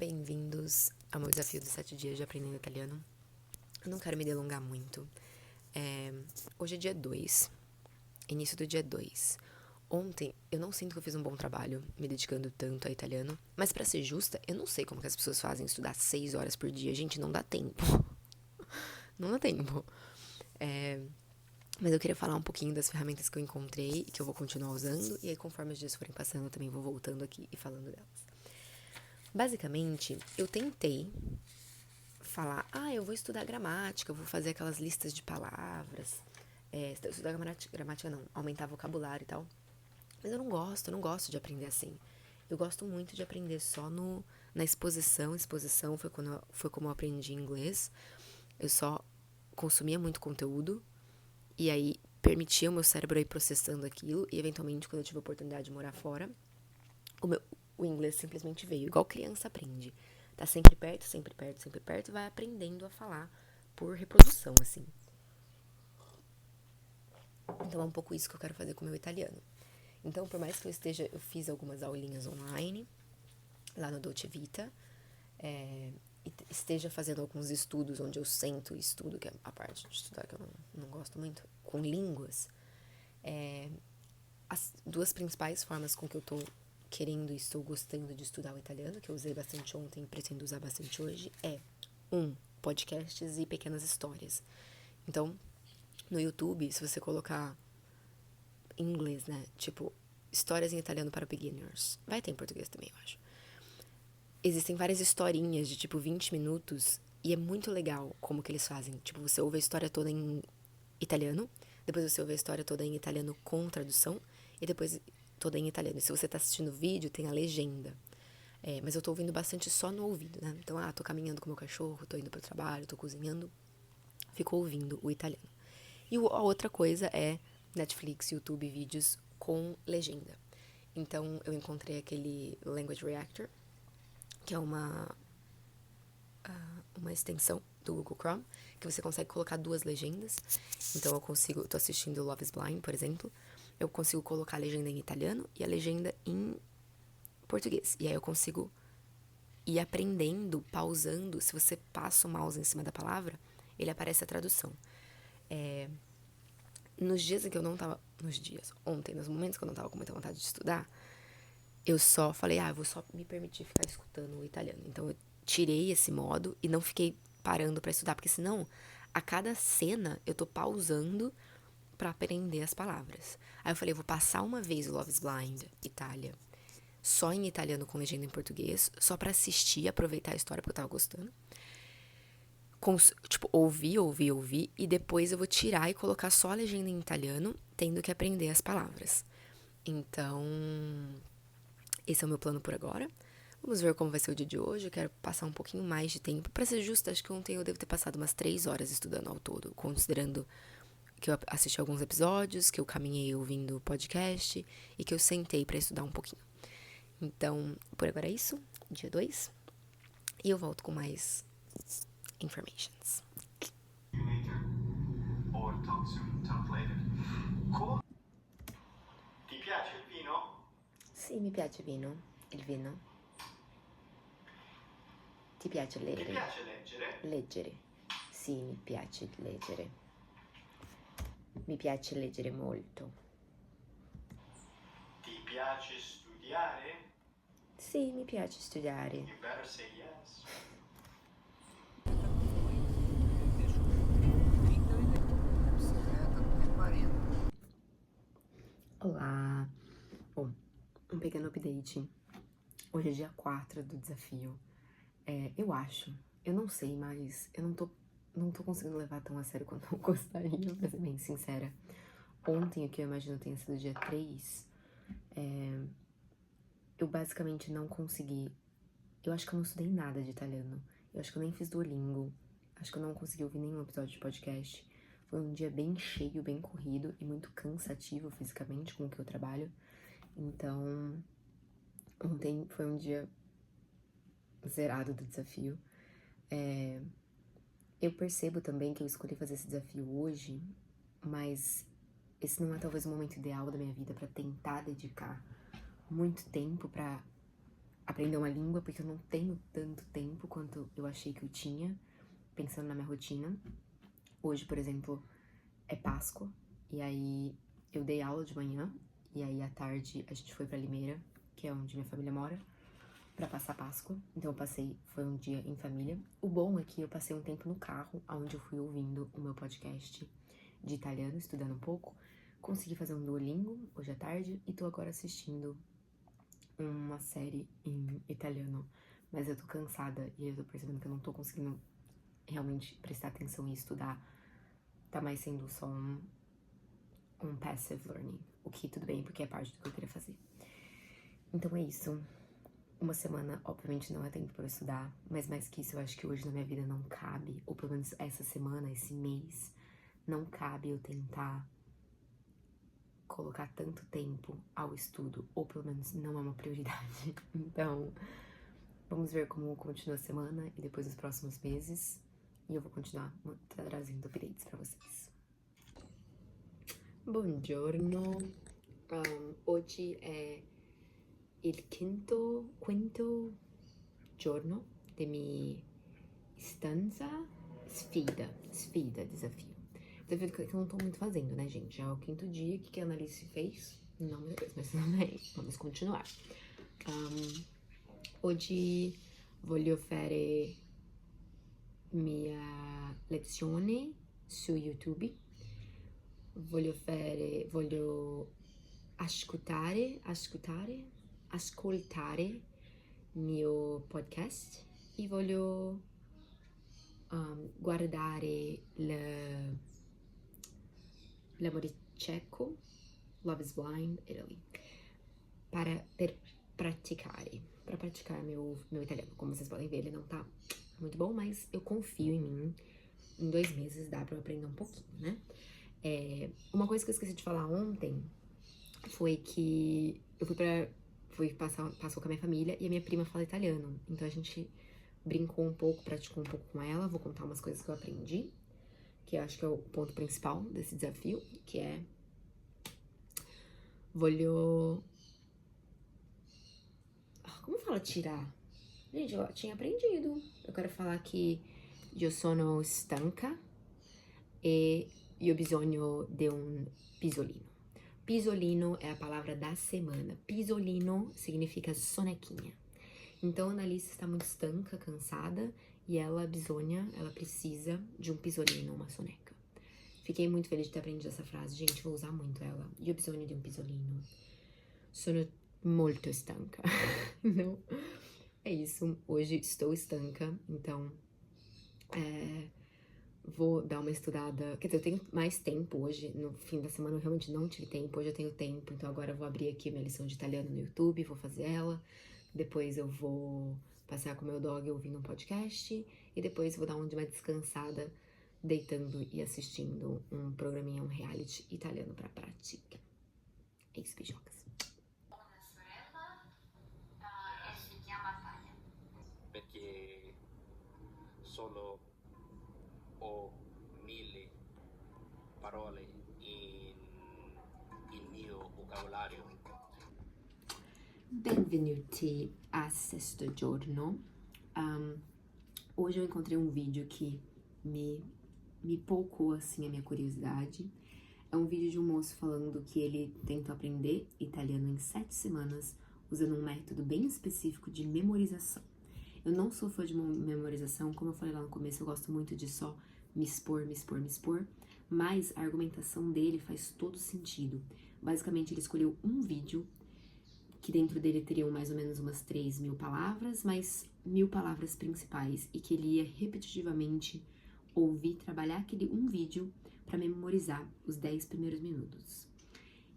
Bem-vindos ao meu desafio dos 7 dias de aprendendo italiano. Eu não quero me delongar muito. Hoje é dia 2, início do dia 2. Ontem, eu não sinto que eu fiz um bom trabalho me dedicando tanto a italiano. Mas pra ser justa, eu não sei como que as pessoas fazem estudar 6 horas por dia. Gente, não dá tempo. Não dá tempo. Mas eu queria falar um pouquinho das ferramentas que eu encontrei e que eu vou continuar usando. E aí, conforme os dias forem passando, eu também vou voltando aqui e falando delas. Basicamente, eu tentei falar, eu vou estudar gramática, eu vou fazer aquelas listas de palavras. Estudar gramática não, aumentar vocabulário e tal. Mas eu não gosto de aprender assim. Eu gosto muito de aprender só na exposição. Exposição foi como eu aprendi inglês. Eu só consumia muito conteúdo e aí permitia o meu cérebro ir processando aquilo. E eventualmente, quando eu tive a oportunidade de morar fora, o inglês simplesmente veio, igual criança aprende. Tá sempre perto, sempre perto, sempre perto, e vai aprendendo a falar por reprodução, assim. Então é um pouco isso que eu quero fazer com o meu italiano. Então, por mais que eu fiz algumas aulinhas online, lá no Dolce Vita, e esteja fazendo alguns estudos onde eu sento e estudo, que é a parte de estudar que eu não gosto muito, com línguas, as duas principais formas com que eu tô querendo e estou gostando de estudar o italiano, que eu usei bastante ontem e pretendo usar bastante hoje, podcasts e pequenas histórias. Então, no YouTube, se você colocar em inglês, né, tipo, histórias em italiano para beginners, vai ter em português também, eu acho. Existem várias historinhas de, tipo, 20 minutos e é muito legal como que eles fazem. Tipo, você ouve a história toda em italiano, depois você ouve a história toda em italiano com tradução e depois toda em italiano. E se você tá assistindo o vídeo, tem a legenda. Mas eu tô ouvindo bastante só no ouvido, né? Então, tô caminhando com o meu cachorro, tô indo pro trabalho, tô cozinhando, fico ouvindo o italiano. E a outra coisa é Netflix, YouTube, vídeos com legenda. Então, eu encontrei aquele Language Reactor, que é uma extensão do Google Chrome, que você consegue colocar duas legendas. Então, tô assistindo Love is Blind, por exemplo, eu consigo colocar a legenda em italiano e a legenda em português. E aí eu consigo ir aprendendo, pausando. Se você passa o mouse em cima da palavra, ele aparece a tradução. Nos dias em que eu não tava... Ontem, nos momentos que eu não tava com muita vontade de estudar, eu só falei, eu vou só me permitir ficar escutando o italiano. Então, eu tirei esse modo e não fiquei parando pra estudar, porque senão, a cada cena, eu tô pausando pra aprender as palavras. Aí eu falei, eu vou passar uma vez o Love is Blind, Itália, só em italiano com legenda em português, só pra assistir, aproveitar a história porque eu tava gostando. Tipo, ouvir, e depois eu vou tirar e colocar só a legenda em italiano, tendo que aprender as palavras. Então, esse é o meu plano por agora. Vamos ver como vai ser o dia de hoje. Eu quero passar um pouquinho mais de tempo. Pra ser justa, acho que ontem eu devo ter passado umas 3 horas estudando ao todo, considerando que eu assisti alguns episódios, que eu caminhei ouvindo o podcast e que eu sentei pra estudar um pouquinho. Então, por agora é isso, dia 2. E eu volto com mais informations. Or talk later. Ti piace il vino? Sì, mi piace il vino. Ti piace Ti leggere? piace leggere? Leggere. Sì, mi piace leggere. Mi piace leggere molto. Ti piace studiare? Sì, mi piace studiare. You better say yes. Olá! Bom, um pequeno update. Hoje é dia 4 do desafio. Eu não sei, mas eu não tô conseguindo levar tão a sério quanto eu gostaria, pra ser bem sincera. Ontem, o que eu imagino tenha sido dia 3, eu basicamente não consegui. Eu acho que eu não estudei nada de italiano. Eu acho que eu nem fiz Duolingo. Acho que eu não consegui ouvir nenhum episódio de podcast. Foi um dia bem cheio, bem corrido e muito cansativo fisicamente com o que eu trabalho. Então, ontem foi um dia zerado do desafio. Eu percebo também que eu escolhi fazer esse desafio hoje, mas esse não é talvez o momento ideal da minha vida pra tentar dedicar muito tempo pra aprender uma língua, porque eu não tenho tanto tempo quanto eu achei que eu tinha, pensando na minha rotina. Hoje, por exemplo, é Páscoa, e aí eu dei aula de manhã, e aí à tarde a gente foi pra Limeira, que é onde minha família mora, pra passar Páscoa. Então foi um dia em família. O bom é que eu passei um tempo no carro, onde eu fui ouvindo o meu podcast de italiano, estudando um pouco. Consegui fazer um Duolingo hoje à tarde e tô agora assistindo uma série em italiano. Mas eu tô cansada e eu tô percebendo que eu não tô conseguindo realmente prestar atenção e estudar. Tá mais sendo só um passive learning. O que tudo bem, porque é parte do que eu queria fazer. Então é isso. Uma semana, obviamente, não é tempo pra eu estudar, mas mais que isso, eu acho que hoje na minha vida não cabe, ou pelo menos essa semana, esse mês, não cabe eu tentar colocar tanto tempo ao estudo, ou pelo menos não é uma prioridade. Então, vamos ver como continua a semana e depois os próximos meses, e eu vou continuar trazendo updates pra vocês. Buongiorno, hoje é il quinto giorno de minha stanza sfida, desafio. Desafio que eu não tô muito fazendo, né, gente? Já é o 5º dia que a Annalise fez, não muita coisa, mas tudo bem, vamos continuar. Oggi voglio fare mia lezione su YouTube, voglio ascoltare mio podcast e voglio guardare l'amore cieco, Love is Blind, Italy, per praticar meu italiano. Como vocês podem ver, ele não tá muito bom, mas eu confio em mim. Em 2 meses dá pra eu aprender um pouquinho, né? Uma coisa que eu esqueci de falar ontem foi que eu passou com a minha família e a minha prima fala italiano. Então a gente brincou um pouco, praticou um pouco com ela. Vou contar umas coisas que eu aprendi, que eu acho que é o ponto principal desse desafio, que é como fala tirar? Gente, eu tinha aprendido. Eu quero falar que eu sono stanca e io bisogno di un pisolino. Pisolino é a palavra da semana. Pisolino significa sonequinha. Então, a Annalise está muito estanca, cansada, e ela precisa de um pisolino, uma soneca. Fiquei muito feliz de ter aprendido essa frase. Gente, vou usar muito ela. Io bisogno di un pisolino. Sono molto stanca. Não. É isso. Hoje estou estanca, então vou dar uma estudada. Quer dizer, eu tenho mais tempo hoje. No fim da semana eu realmente não tive tempo. Hoje eu tenho tempo, então agora eu vou abrir aqui minha lição de italiano no YouTube, vou fazer ela. Depois eu vou passear com o meu dog ouvindo um podcast. E depois vou dar uma descansada, deitando e assistindo um programinha, um reality italiano pra prática. É isso, beijocas. Una sorella e si chiama Tania. Perché solo ho 1000 parole il mio vocabolario. Benvenuti a sesto giorno. Hoje eu encontrei um vídeo que me poucou assim a minha curiosidade. É um vídeo de um moço falando que ele tentou aprender italiano em 7 semanas usando um método bem específico de memorização. Eu não sou fã de memorização, como eu falei lá no começo, eu gosto muito de só me expor, mas a argumentação dele faz todo sentido. Basicamente, ele escolheu um vídeo que dentro dele teriam mais ou menos umas 3.000 palavras, mas 1.000 palavras principais, e que ele ia repetitivamente ouvir, trabalhar aquele um vídeo para memorizar os 10 primeiros minutos.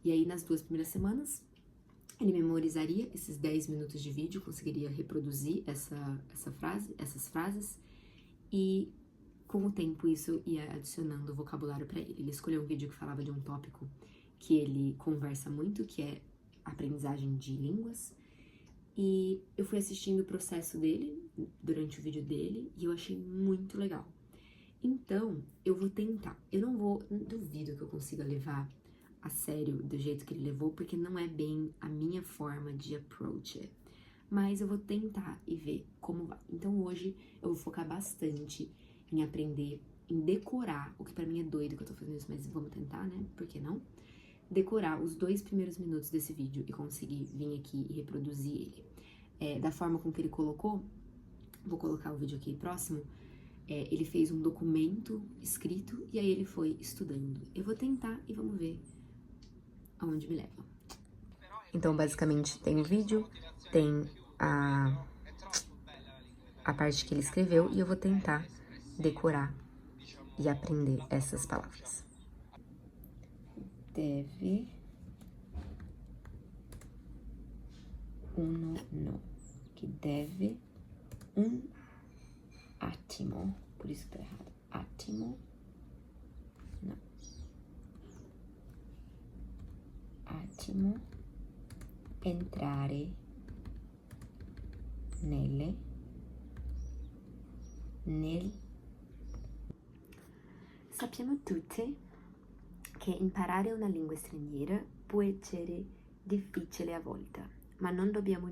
E aí, nas 2 primeiras semanas, ele memorizaria esses 10 minutos de vídeo, conseguiria reproduzir essas frases, e com o tempo isso ia adicionando vocabulário para ele. Ele escolheu um vídeo que falava de um tópico que ele conversa muito, que é aprendizagem de línguas, e eu fui assistindo o processo dele durante o vídeo dele e eu achei muito legal. Então, eu vou tentar. Duvido que eu consiga levar a sério do jeito que ele levou, porque não é bem a minha forma de approach it. mas eu vou tentar e ver como vai. Então hoje eu vou focar bastante em aprender, em decorar, o que pra mim é doido que eu tô fazendo isso, mas vamos tentar, né? Por que não? Decorar os 2 primeiros minutos desse vídeo e conseguir vir aqui e reproduzir ele. Da forma com que ele colocou, vou colocar o vídeo aqui próximo, ele fez um documento escrito e aí ele foi estudando. Eu vou tentar e vamos ver aonde me leva. Então, basicamente, tem o vídeo, tem a parte que ele escreveu e eu vou tentar decorar e aprender essas palavras. Deve, uno no, que deve, attimo, por isso que tá errado, attimo, não, attimo, entrare nel Sappiamo tutti che imparare una lingua straniera può essere difficile a volte, ma non dobbiamo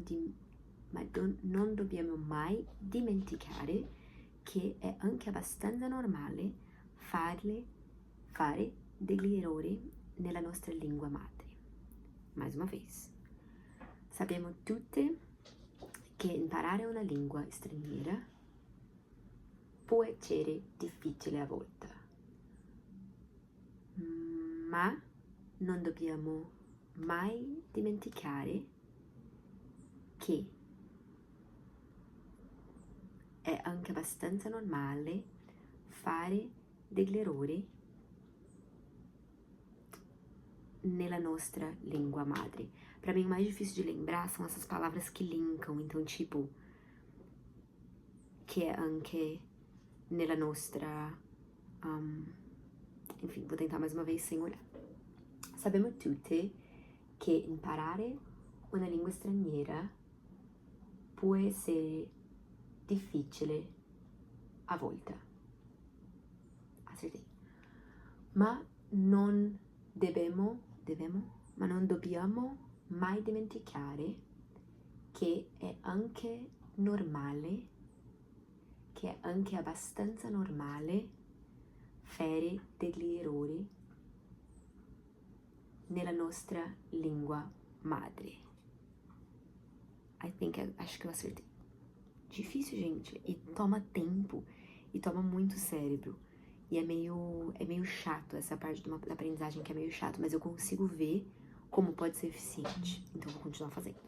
mai dimenticare che è anche abbastanza normale fare degli errori nella nostra lingua madre. Mais uma vez. Sappiamo tutti che imparare una lingua straniera può essere difficile a volte, ma non dobbiamo mai dimenticare che è anche abbastanza normale fare degli errori nella nostra lingua madre. Pra mim, o mais difícil de lembrar são essas palavras que linkam. Então, tipo, que é anche nella nostra... enfim, vou tentar mais uma vez sem olhar. Sappiamo tutti che imparare una lingua straniera può essere difficile a volte. Acertei. Ma non dobbiamo mai dimenticare che è anche normale, che è anche abbastanza normale fare degli errori nella nostra lingua madre. Acho que eu acertei. Difícil, gente, e toma tempo, e toma muito cérebro. E é meio chato essa parte da aprendizagem, que é meio chato, mas eu consigo ver como pode ser eficiente. Então eu vou continuar fazendo.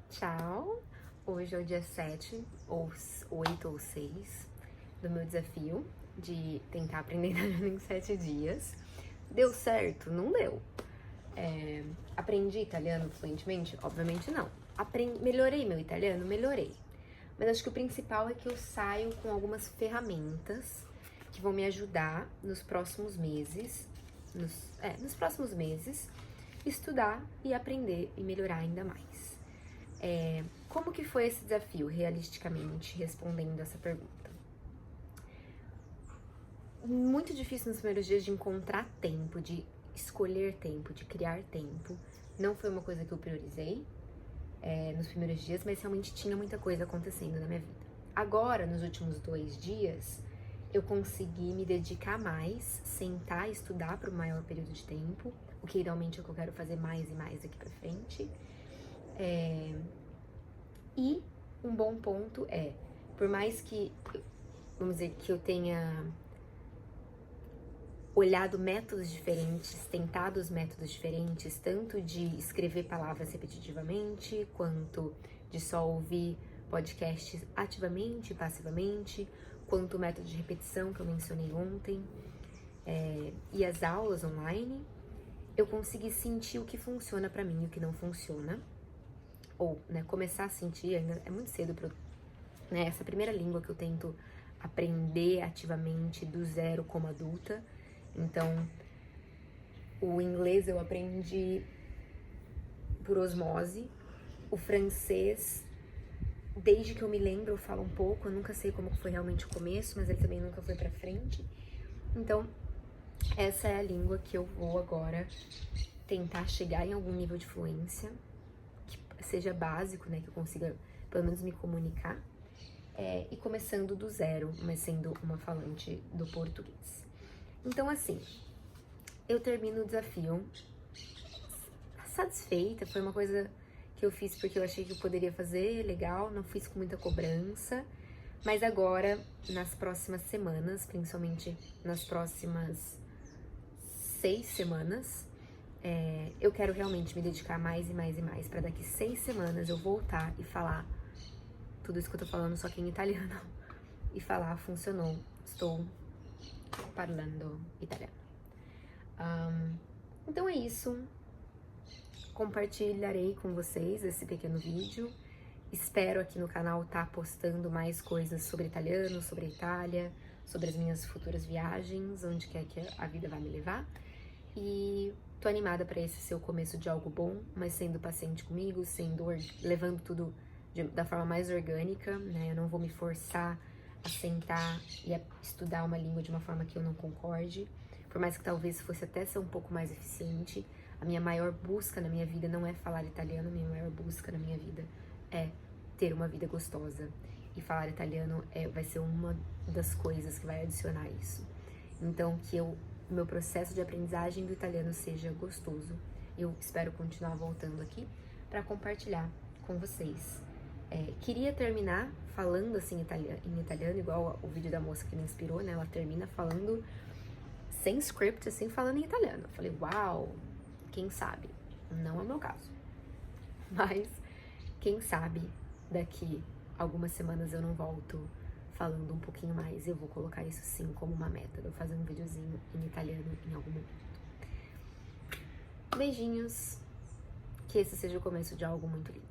Tchau! Hoje é o dia 7, ou 8 ou 6 do meu desafio de tentar aprender italiano em 7 dias. Deu certo? Não deu. Aprendi italiano fluentemente? Obviamente não. Melhorei meu italiano? Melhorei. Mas acho que o principal é que eu saio com algumas ferramentas que vão me ajudar nos próximos meses, estudar e aprender e melhorar ainda mais. Como que foi esse desafio, realisticamente, respondendo essa pergunta? Muito difícil nos primeiros dias de encontrar tempo, de escolher tempo, de criar tempo. Não foi uma coisa que eu priorizei nos primeiros dias, mas realmente tinha muita coisa acontecendo na minha vida. Agora, nos últimos 2 dias, eu consegui me dedicar mais, sentar e estudar por um maior período de tempo, o que idealmente é o que eu quero fazer mais e mais daqui pra frente. E um bom ponto por mais que, vamos dizer, que eu tenha olhado métodos diferentes, tentado os métodos diferentes, tanto de escrever palavras repetitivamente, quanto de só ouvir podcasts ativamente e passivamente, quanto o método de repetição que eu mencionei ontem, e as aulas online, eu consegui sentir o que funciona pra mim e o que não funciona, ou, começar a sentir, ainda é muito cedo pra essa primeira língua que eu tento aprender ativamente do zero como adulta. Então, o inglês eu aprendi por osmose, o francês, desde que eu me lembro, eu falo um pouco, eu nunca sei como foi realmente o começo, mas ele também nunca foi pra frente. Então, essa é a língua que eu vou agora tentar chegar em algum nível de fluência, que seja básico, né? Que eu consiga pelo menos me comunicar. E começando do zero, mas sendo uma falante do português. Então, assim, eu termino o desafio satisfeita. Foi uma coisa que eu fiz porque eu achei que eu poderia fazer, legal, não fiz com muita cobrança. Mas agora, nas próximas semanas, principalmente nas próximas 6 semanas, eu quero realmente me dedicar mais e mais e mais, para daqui 6 semanas eu voltar e falar tudo isso que eu tô falando, só que em italiano, e falar, funcionou, estou parlando italiano. Então é isso, compartilharei com vocês esse pequeno vídeo. Espero aqui no canal estar postando mais coisas sobre italiano, sobre a Itália, sobre as minhas futuras viagens, onde quer que a vida vai me levar. E tô animada para esse ser o começo de algo bom, mas sendo paciente comigo, levando tudo da forma mais orgânica, né? Eu não vou me forçar a sentar e a estudar uma língua de uma forma que eu não concorde, por mais que talvez fosse até ser um pouco mais eficiente. A minha maior busca na minha vida não é falar italiano, a minha maior busca na minha vida é ter uma vida gostosa. E falar italiano vai ser uma das coisas que vai adicionar isso. Então, que o meu processo de aprendizagem do italiano seja gostoso. Eu espero continuar voltando aqui para compartilhar com vocês. Queria terminar falando assim em italiano, igual o vídeo da moça que me inspirou, né? Ela termina falando sem script, assim, falando em italiano. Eu falei, uau, quem sabe? Não é o meu caso. Mas, quem sabe, daqui algumas semanas eu não volto falando um pouquinho mais. Eu vou colocar isso sim como uma meta, de eu fazer um videozinho em italiano em algum momento. Beijinhos, que esse seja o começo de algo muito lindo.